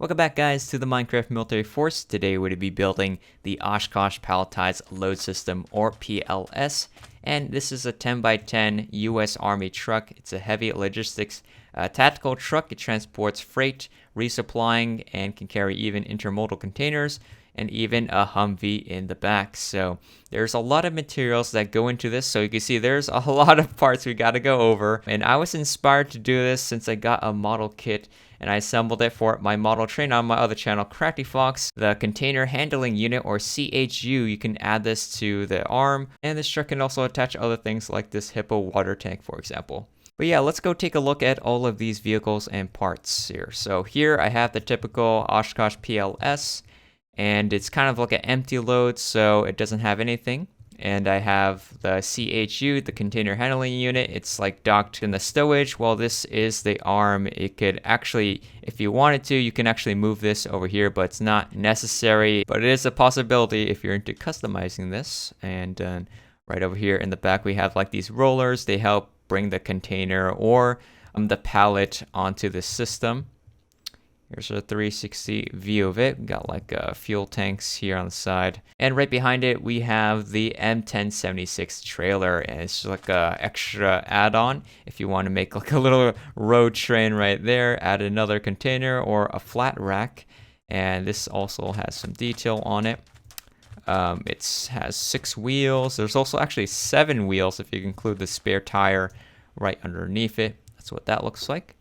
Welcome back, guys, to the Minecraft Military Force. Today we're going to be building the Oshkosh Palletized Load System, or PLS, and this is a 10x10 U.S. Army truck. It's a heavy logistics tactical truck. It transports freight, resupplying, and can carry even intermodal containers, and even a Humvee in the back. So there's a lot of materials that go into this. So you can see there's a lot of parts we got to go over. And I was inspired to do this since I got a model kit and I assembled it for my model train on my other channel, CraftyFoxe, the Container Handling Unit, or CHU. You can add this to the arm, and this truck can also attach other things like this Hippo water tank, for example. But yeah, let's go take a look at all of these vehicles and parts here. So here I have the typical Oshkosh PLS, and it's kind of like an empty load, so it doesn't have anything. And I have the CHU, the Container Handling Unit. It's like docked in the stowage. Well, this is the arm. It could actually, if you wanted to, you can actually move this over here, but it's not necessary. But it is a possibility if you're into customizing this. And right over here in the back, we have like these rollers. They help bring the container or the pallet onto the system. Here's a 360 view of it. We got like fuel tanks here on the side. And right behind it, we have the M1076 trailer. And it's like a extra add-on. If you want to make like a little road train right there, add another container or a Flatrack. And this also has some detail on it. It has 6 wheels. There's also actually 7 wheels if you include the spare tire right underneath it. That's what that looks like.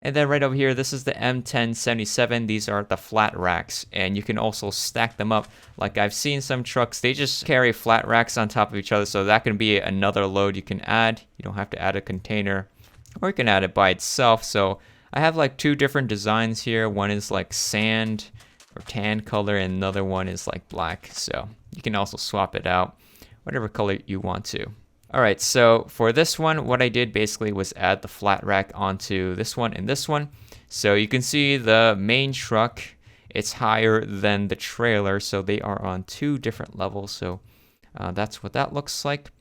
And then right over here, this is the M1077. These are the flat racks, and you can also stack them up. Like I've seen some trucks, they just carry flat racks on top of each other, so that can be another load you can add. You don't have to add a container, or you can add it by itself. So I have like 2 different designs here. One is like sand or tan color, and another one is like black. So you can also swap it out, whatever color you want to. Alright, so for this one, what I did basically was add the flat rack onto this one and this one. So you can see the main truck, it's higher than the trailer, so they are on 2 different levels. So that's what that looks like.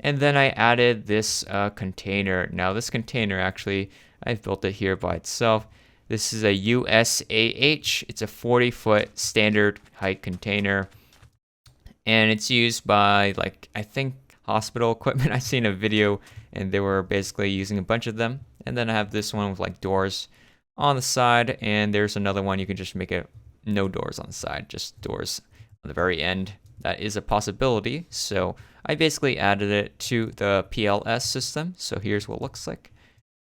And then I added this container. Now this container, actually, I've built it here by itself. This is a USAH. It's a 40-foot standard height container. And it's used by, like, I think, hospital equipment. I've seen a video and they were basically using a bunch of them. And then I have this one with like doors on the side, and there's another one you can just make it no doors on the side, just doors on the very end. That is a possibility. So I basically added it to the PLS system. So here's what it looks like.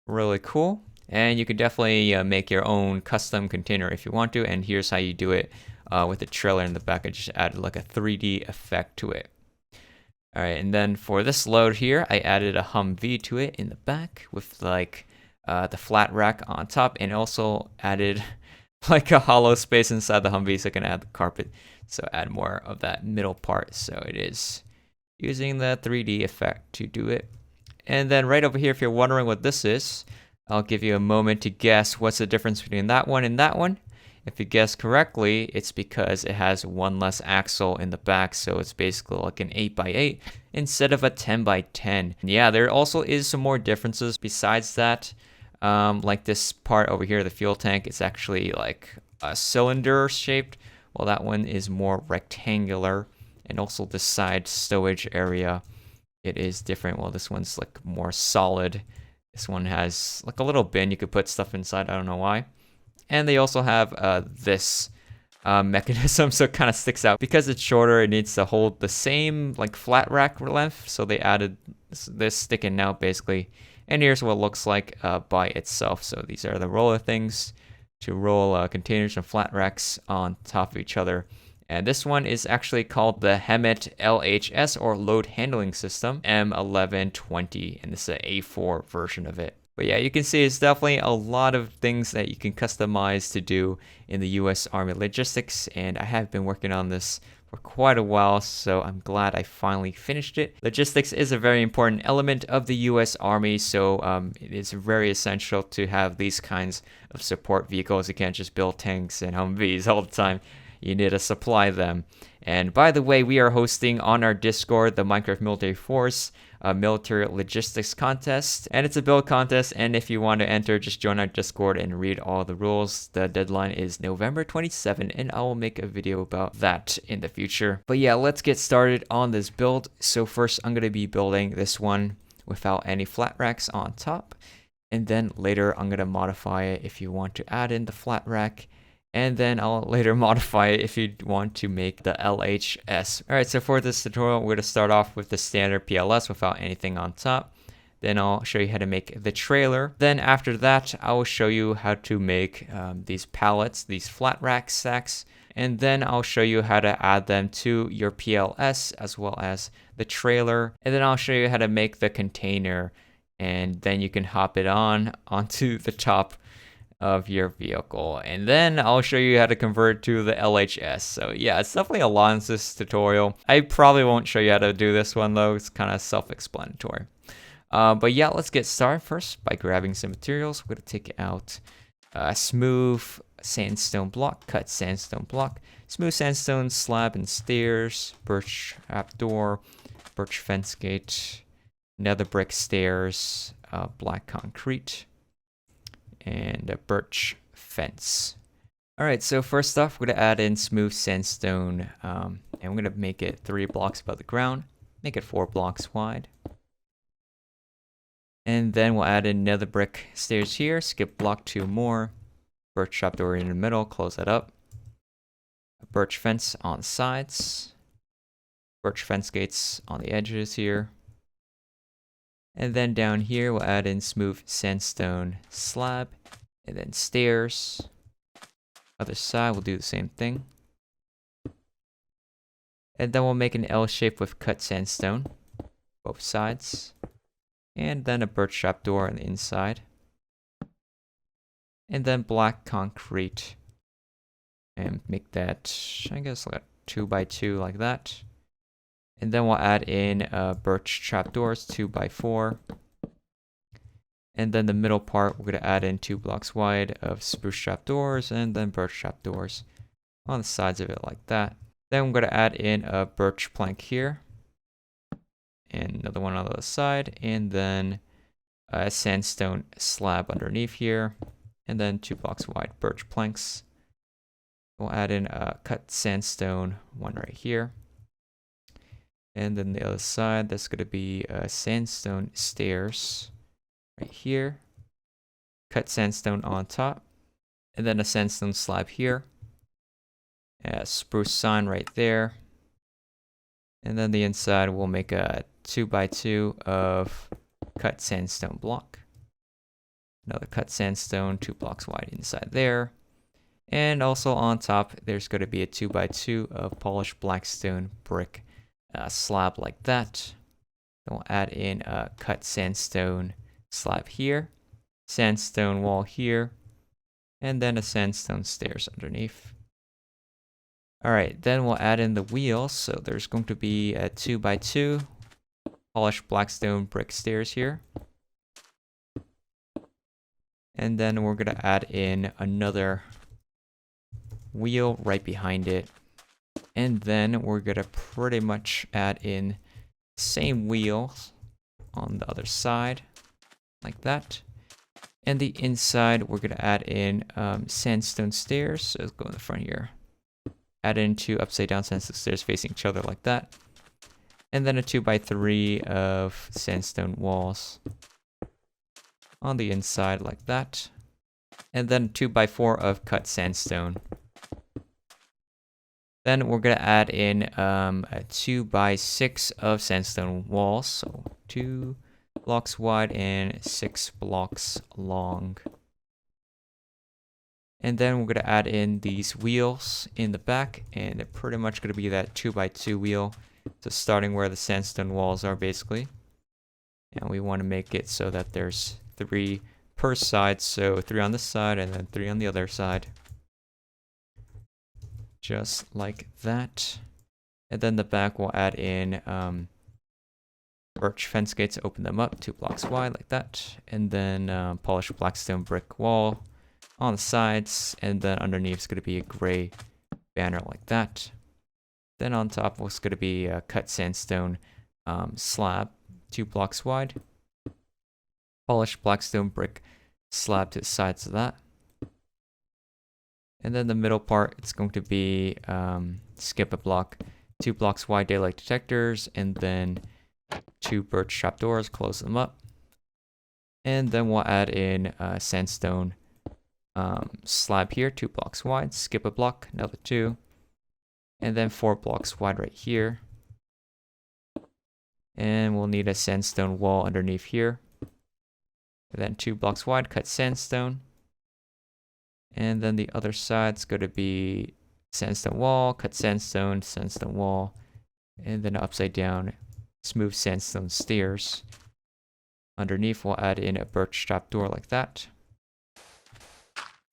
Really cool. And you can definitely make your own custom container if you want to. And here's how you do it with the trailer in the back. I just added like a 3D effect to it. All right, and then for this load here, I added a Humvee to it in the back with like the flat rack on top, and also added like a hollow space inside the Humvee so I can add the carpet. So add more of that middle part. So it is using the 3D effect to do it. And then right over here, if you're wondering what this is, I'll give you a moment to guess what's the difference between that one and that one. If you guess correctly, it's because it has 1 less axle in the back, so it's basically like an 8x8 instead of a 10x10. And yeah, there also is some more differences besides that. Like this part over here, the fuel tank, it's actually like a cylinder shaped, while that one is more rectangular. And also the side stowage area, it is different. Well, this one's like more solid. This one has like a little bin you could put stuff inside. I don't know why. And they also have this mechanism, so it kind of sticks out. Because it's shorter, it needs to hold the same like flat rack length, so they added this sticking out basically. And here's what it looks like by itself. So these are the roller things to roll containers and flat racks on top of each other. And this one is actually called the HEMTT LHS, or Load Handling System, M1120, and this is an A4 version of it. But yeah, you can see it's definitely a lot of things that you can customize to do in the U.S. Army logistics, and I have been working on this for quite a while, so I'm glad I finally finished it. Logistics is a very important element of the U.S. Army, so it is very essential to have these kinds of support vehicles. You can't just build tanks and Humvees all the time. You need to supply them. And by the way, we are hosting on our Discord, the Minecraft Military Force. a military logistics contest, and it's a build contest. And if you want to enter, just join our Discord and read all the rules. The deadline is November 27, and I will make a video about that in the future. But yeah, let's get started on this build. So first, I'm going to be building this one without any flat racks on top, and then later I'm going to modify it if you want to add in the flat rack. And then I'll later modify it if you want to make the LHS. Alright, so for this tutorial, we're going to start off with the standard PLS without anything on top. Then I'll show you how to make the trailer. Then after that, I will show you how to make these pallets, these flat rack stacks. And then I'll show you how to add them to your PLS as well as the trailer. And then I'll show you how to make the container. And then you can hop it onto the top of your vehicle, and then I'll show you how to convert to the LHS. So yeah, it's definitely a lot in this tutorial. I probably won't show you how to do this one though, it's kind of self-explanatory. But yeah, let's get started first by grabbing some materials. We're going to take out a smooth sandstone block, cut sandstone block, smooth sandstone slab and stairs, birch trapdoor, birch fence gate, nether brick stairs, black concrete, and a birch fence. Alright, so first off, we're going to add in smooth sandstone, and we're going to make it 3 blocks above the ground, make it 4 blocks wide. And then we'll add in nether brick stairs here, skip block 2 more, birch trapdoor in the middle, close that up, a birch fence on the sides, birch fence gates on the edges here. And then down here, we'll add in smooth sandstone slab, and then stairs. Other side, we'll do the same thing. And then we'll make an L shape with cut sandstone, both sides. And then a birch trapdoor on the inside. And then black concrete. And make that, I guess, like 2 by 2 like that. And then we'll add in birch trapdoors, 2 by 4. And then the middle part, we're going to add in 2 blocks wide of spruce trapdoors and then birch trapdoors on the sides of it like that. Then we're going to add in a birch plank here. And another one on the other side. And then a sandstone slab underneath here. And then 2 blocks wide birch planks. We'll add in a cut sandstone one right here. And then the other side, that's going to be sandstone stairs right here. Cut sandstone on top. And then a sandstone slab here. A spruce sign right there. And then the inside, we'll make a 2 by 2 of cut sandstone block. Another cut sandstone, 2 blocks wide inside there. And also on top, there's going to be a 2 by 2 of polished blackstone brick. Slab like that. Then we'll add in a cut sandstone slab here, sandstone wall here, and then a sandstone stairs underneath. Alright, then we'll add in the wheels. So there's going to be a 2 by 2 polished blackstone brick stairs here. And then we're going to add in another wheel right behind it. And then we're going to pretty much add in same wheels on the other side, like that. And the inside, we're going to add in sandstone stairs. So let's go in the front here. Add in 2 upside down sandstone stairs facing each other like that. And then a 2 by 3 of sandstone walls on the inside like that. And then 2 by 4 of cut sandstone. Then we're going to add in a 2 by 6 of sandstone walls. So 2 blocks wide and 6 blocks long. And then we're going to add in these wheels in the back. And they're pretty much going to be that 2 by 2 wheel. So starting where the sandstone walls are basically. And we want to make it so that there's 3 per side. So 3 on this side and then 3 on the other side. Just like that. And then the back we'll add in birch fence gates, open them up 2 blocks wide like that. And then polished blackstone brick wall on the sides. And then underneath is going to be a gray banner like that. Then on top was going to be a cut sandstone slab, 2 blocks wide. Polished blackstone brick slab to the sides of that. And then the middle part, it's going to be skip a block, 2 blocks wide daylight detectors, and then 2 birch trapdoors, close them up. And then we'll add in a sandstone slab here, 2 blocks wide, skip a block, another 2, and then 4 blocks wide right here. And we'll need a sandstone wall underneath here. And then 2 blocks wide, cut sandstone. And then the other side's going to be sandstone wall, cut sandstone, sandstone wall, and then upside down, smooth sandstone stairs. Underneath, we'll add in a birch trapdoor like that.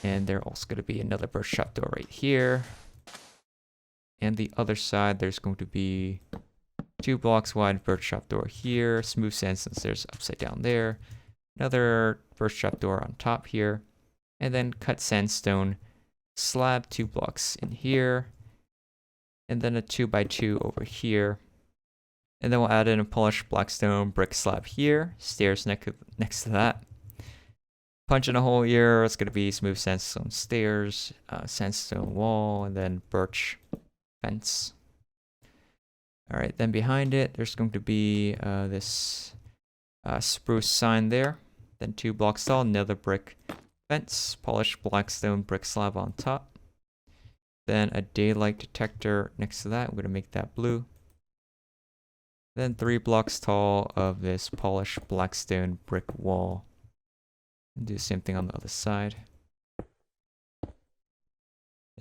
And there's also going to be another birch trapdoor right here. And the other side, there's going to be 2 blocks wide birch trapdoor here, smooth sandstone stairs upside down there, another birch trapdoor on top here, and then cut sandstone slab 2 blocks in here, and then a 2x2 over here. And then we'll add in a polished blackstone brick slab here, stairs next to that. Punch in a hole here, it's going to be smooth sandstone stairs, sandstone wall, and then birch fence. Alright, then behind it, there's going to be this spruce sign there. Then 2 blocks tall, another brick fence, polished blackstone brick slab on top. Then a daylight detector next to that. We're going to make that blue. Then 3 blocks tall of this polished blackstone brick wall. And do the same thing on the other side.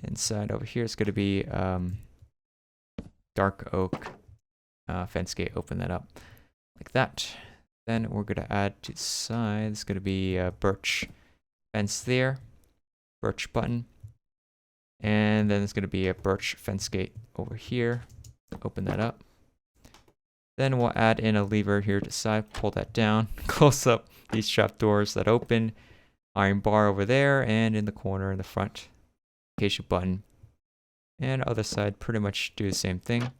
Inside over here is going to be dark oak fence gate. Open that up like that. Then we're going to add to the side. It's going to be a birch fence there, birch button, and then it's going to be a birch fence gate over here. Open that up. Then we'll add in a lever here to the side, pull that down, close up these trapdoors that open, iron bar over there, and in the corner in the front, notification button. And other side, pretty much do the same thing.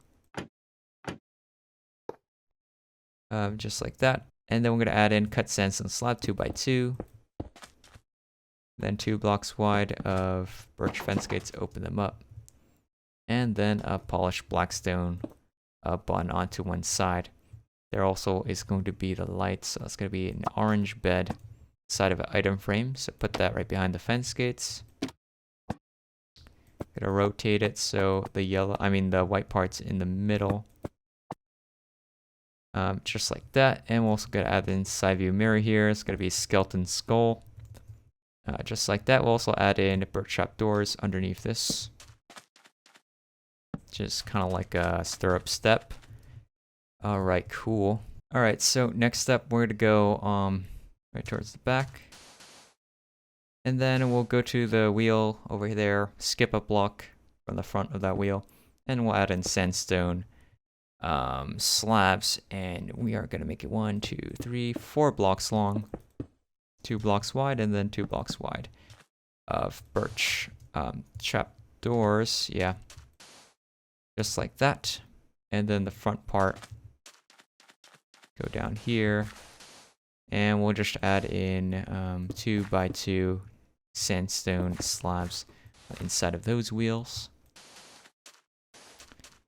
Just like that. And then we're going to add in cut sandstone slab 2x2. Then 2 blocks wide of birch fence gates, open them up. And then a polished blackstone button onto one side. There also is going to be the lights, so it's going to be an orange bed side of an item frame. So put that right behind the fence gates. Gonna rotate it so the white part's in the middle. Just like that. And we're also gonna add in side view mirror here. It's gonna be a skeleton skull. Just like that. We'll also add in birch trap doors underneath this. Just kind of like a stirrup step. Alright, cool. Alright, so next up we're gonna go right towards the back. And then we'll go to the wheel over there, skip a block from the front of that wheel, and we'll add in sandstone slabs, and we are going to make it 1, 2, 3, 4 blocks long, 2 blocks wide, and then 2 blocks wide of birch trap doors, yeah, just like that. And then the front part, go down here, and we'll just add in 2x2 sandstone slabs inside of those wheels.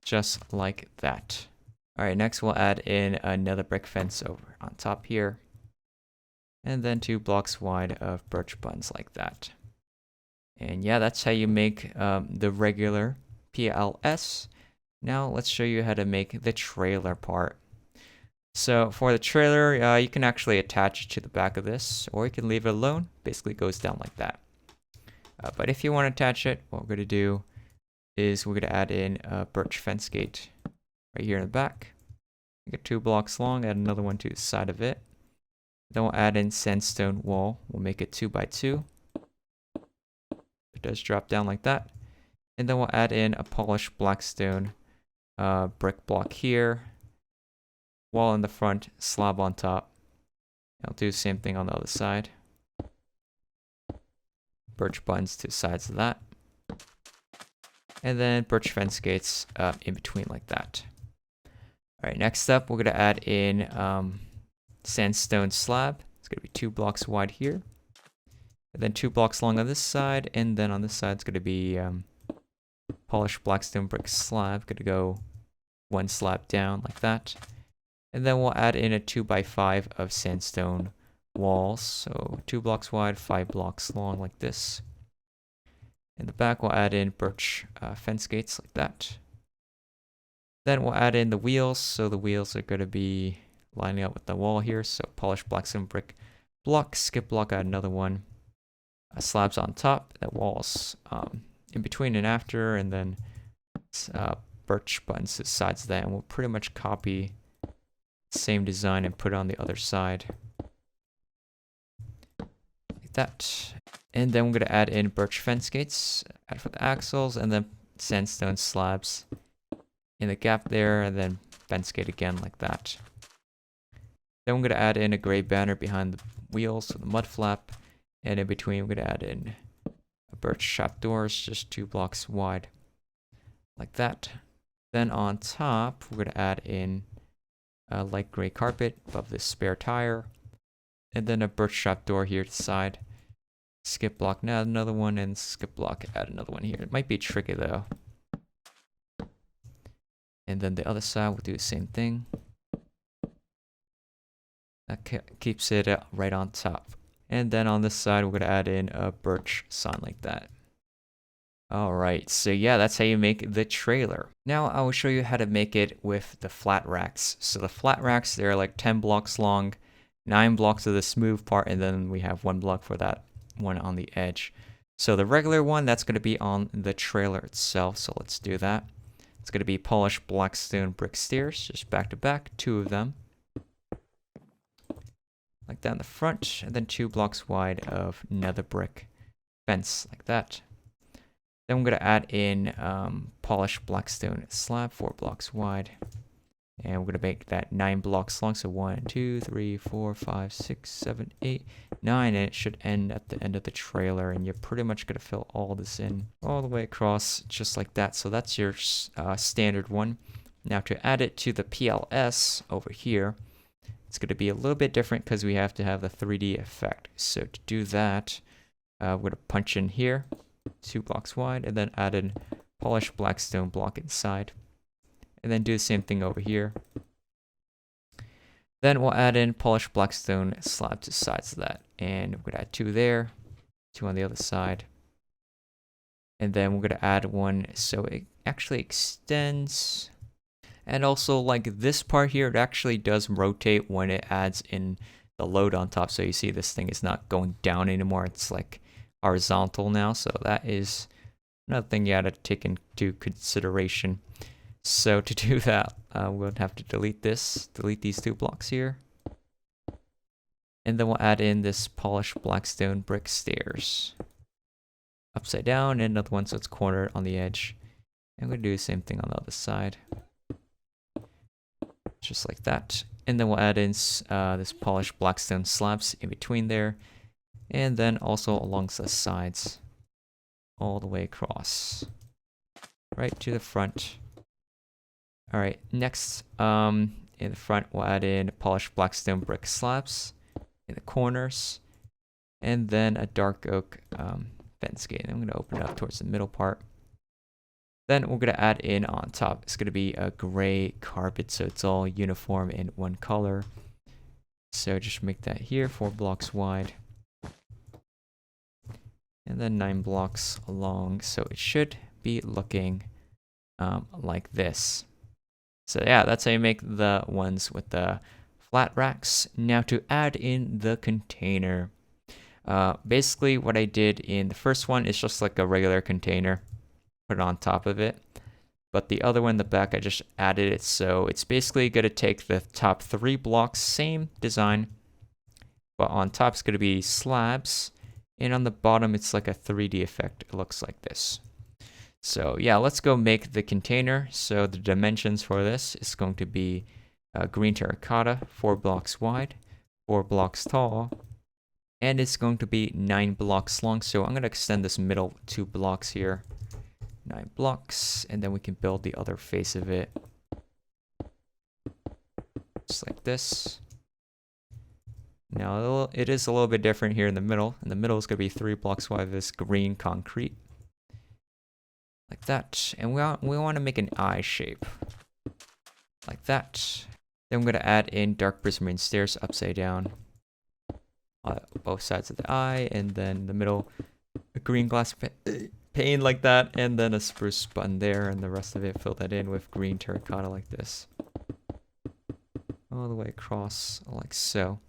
Just like that. Alright, next we'll add in another brick fence over on top here. And then 2 blocks wide of birch buttons like that. And yeah, that's how you make the regular PLS. Now let's show you how to make the trailer part. So for the trailer, you can actually attach it to the back of this, or you can leave it alone. Basically goes down like that. But if you want to attach it, what we're going to do is we're going to add in a birch fence gate right here in the back. Make it 2 blocks long, add another one to the side of it. Then we'll add in sandstone wall. We'll make it 2x2. It does drop down like that. And then we'll add in a polished blackstone brick block here. Wall in the front, slab on top. I'll do the same thing on the other side. Birch buttons to the sides of that. And then birch fence gates in between like that. All right, next up, we're going to add in sandstone slab. It's going to be 2 blocks wide here. And then 2 blocks long on this side. And then on this side, it's going to be polished blackstone brick slab. Going to go 1 slab down like that. And then we'll add in a 2x5 of sandstone walls. So 2 blocks wide, 5 blocks long like this. In the back, we'll add in birch fence gates like that. Then we'll add in the wheels. So the wheels are going to be lining up with the wall here. So polished blackstone brick block, skip block, add another one. Slabs on top, the walls in between and after, and then birch buttons to the sides of that. And we'll pretty much copy the same design and put it on the other side. Like that. And then we're going to add in birch fence gates, add for the axles, and then sandstone slabs in the gap there, and then fence gate again like that. Then we're going to add in a gray banner behind the wheels, so the mud flap, and in between we're going to add in a birch shop doors, just 2 blocks wide, like that. Then on top, we're going to add in a light gray carpet above this spare tire, and then a birch shop door here to the side. Skip block, add another one, and skip block, add another one here. It might be tricky though. And then the other side, we'll do the same thing. That keeps it right on top. And then on this side, we're going to add in a birch sign like that. Alright, so yeah, that's how you make the trailer. Now I will show you how to make it with the flat racks. So the flat racks, they're like 10 blocks long, 9 blocks of the smooth part, and then we have 1 block for that one on the edge. So the regular one, that's going to be on the trailer itself. So let's do that. It's going to be polished blackstone brick stairs, just back to back, 2 of them. Like that in the front, and then 2 blocks wide of nether brick fence, like that. Then we're going to add in polished blackstone slab, 4 blocks wide. And we're going to make that 9 blocks long, so 1, 2, 3, 4, 5, 6, 7, 8, 9, and it should end at the end of the trailer, and you're pretty much going to fill all this in all the way across, just like that. So that's your standard one. Now to add it to the PLS over here, it's going to be a little bit different because we have to have the 3D effect. So to do that, we're going to punch in here, 2 blocks wide, and then add in polished blackstone block inside. And then do the same thing over here. Then we'll add in polished blackstone slab to the sides of that. And we're going to add 2 there, 2 on the other side. And then we're going to add 1 so it actually extends. And also, like this part here, it actually does rotate when it adds in the load on top. So you see this thing is not going down anymore. It's like horizontal now. So that is another thing you got to take into consideration. So to do that, we'll have to delete these 2 blocks here. And then we'll add in this polished blackstone brick stairs. Upside down, and another one so it's cornered on the edge. And we're going to do the same thing on the other side. Just like that. And then we'll add in this polished blackstone slabs in between there. And then also along the sides. All the way across. Right to the front. Alright, next, in the front, we'll add in polished blackstone brick slabs in the corners, and then a dark oak fence gate. I'm going to open it up towards the middle part. Then we're going to add in on top. It's going to be a gray carpet, so it's all uniform in one color. So just make that here, 4 blocks wide, and then 9 blocks long. So it should be looking like this. So yeah, that's how you make the ones with the flat racks. Now to add in the container. Basically what I did in the first one is just like a regular container. Put it on top of it. But the other one in the back, I just added it. So it's basically going to take the top 3 blocks, same design. But on top it's going to be slabs. And on the bottom it's like a 3D effect. It looks like this. So yeah, let's go make the container. So the dimensions for this is going to be green terracotta, 4 blocks wide, 4 blocks tall, and it's going to be 9 blocks long. So I'm going to extend this middle 2 blocks here, 9 blocks, and then we can build the other face of it just like this. Now it is a little bit different here in the middle. In the middle is going to be 3 blocks wide of this green concrete. Like that. And we want to make an eye shape. Like that. Then I'm going to add in dark prismarine stairs upside down. Both sides of the eye. And then in the middle, a green glass pane like that. And then a spruce button there. And the rest of it, fill that in with green terracotta like this. All the way across like so.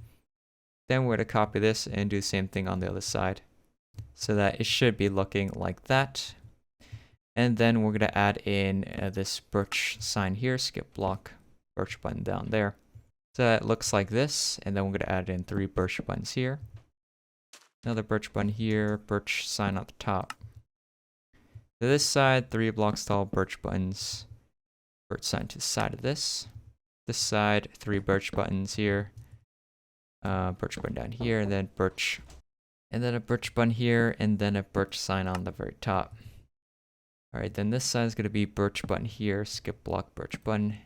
Then we're going to copy this and do the same thing on the other side. So that it should be looking like that. And then we're going to add in this birch sign here, skip block, birch button down there. So that looks like this. And then we're going to add in 3 birch buttons here. Another birch button here, birch sign at the top. To this side, 3 blocks tall birch buttons. Birch sign to the side of this. This side, 3 birch buttons here. Birch button down here, and then birch. And then a birch button here, and then a birch sign on the very top. Alright, then this side is going to be birch button here, skip block, birch button.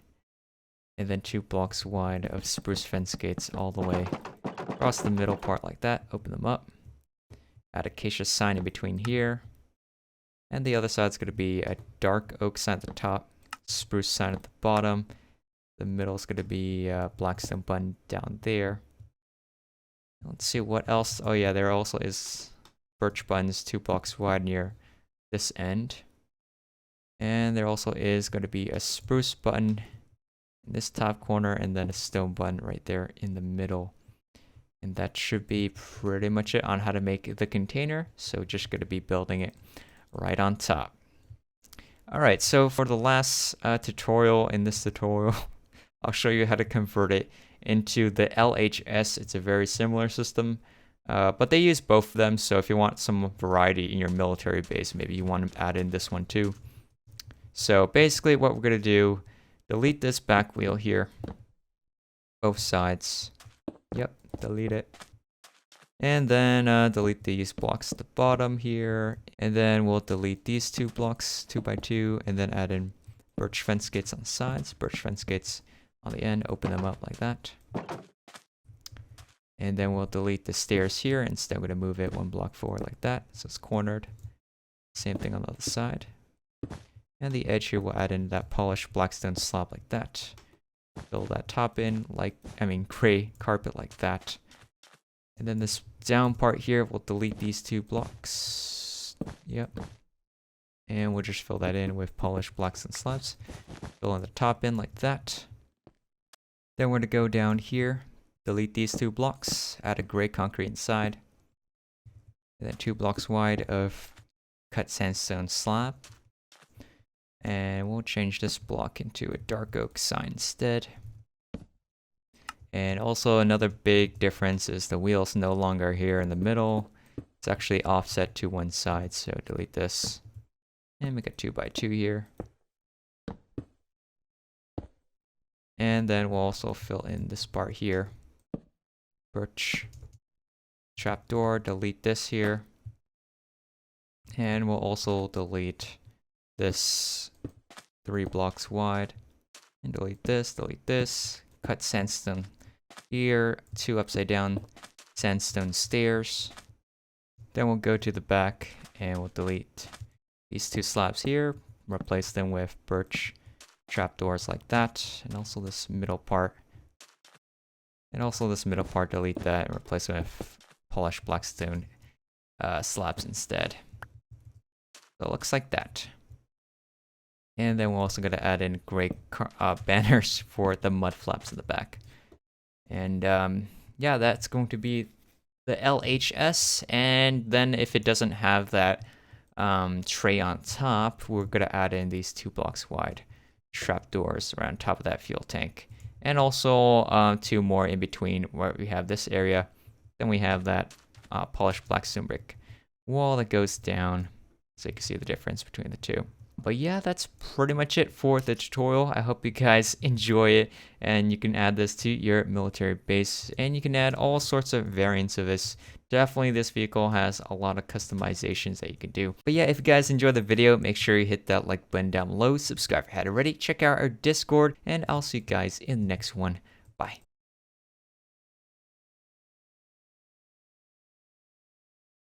And then 2 blocks wide of spruce fence gates all the way across the middle part like that. Open them up. Add acacia sign in between here. And the other side is going to be a dark oak sign at the top, spruce sign at the bottom. The middle is going to be a blackstone button down there. Let's see what else. Oh yeah, there also is birch buttons 2 blocks wide near this end. And there also is going to be a spruce button in this top corner and then a stone button right there in the middle. And that should be pretty much it on how to make the container. So just going to be building it right on top. Alright, so for the last tutorial in this tutorial, I'll show you how to convert it into the LHS. It's a very similar system, but they use both of them. So if you want some variety in your military base, maybe you want to add in this one too. So basically what we're going to do, delete this back wheel here, both sides. Yep, delete it. And then delete these blocks at the bottom here. And then we'll delete these 2 blocks, 2 by 2, and then add in birch fence gates on the sides, birch fence gates on the end, open them up like that. And then we'll delete the stairs here. Instead, we're going to move it 1 block forward like that. So it's cornered. Same thing on the other side. And the edge here, we'll add in that polished blackstone slab like that. Fill that top in gray carpet like that. And then this down part here, we'll delete these 2 blocks. Yep. And we'll just fill that in with polished blackstone slabs. Fill in the top in like that. Then we're going to go down here, delete these 2 blocks, add a gray concrete inside. And then 2 blocks wide of cut sandstone slab. And we'll change this block into a dark oak sign instead. And also another big difference is the wheel's no longer here in the middle. It's actually offset to one side, so delete this. And make a 2 by 2 here. And then we'll also fill in this part here. Birch trapdoor, delete this here. And we'll also delete this 3 blocks wide. And delete this. Cut sandstone here, 2 upside down sandstone stairs. Then we'll go to the back and we'll delete these 2 slabs here, replace them with birch trapdoors like that, and also this middle part. Delete that and replace it with polished blackstone slabs instead. So it looks like that. And then we're also going to add in gray banners for the mud flaps in the back. And yeah, that's going to be the LHS. And then if it doesn't have that tray on top, we're going to add in these 2 blocks wide trapdoors around top of that fuel tank. And also 2 more in between where we have this area. Then we have that polished blackstone brick wall that goes down. So you can see the difference between the 2. But yeah, that's pretty much it for the tutorial. I hope you guys enjoy it, and you can add this to your military base, and you can add all sorts of variants of this. Definitely this vehicle has a lot of customizations that you can do. But yeah, if you guys enjoyed the video, make sure you hit that like button down below, subscribe if you haven't already, check out our Discord, and I'll see you guys in the next one. Bye.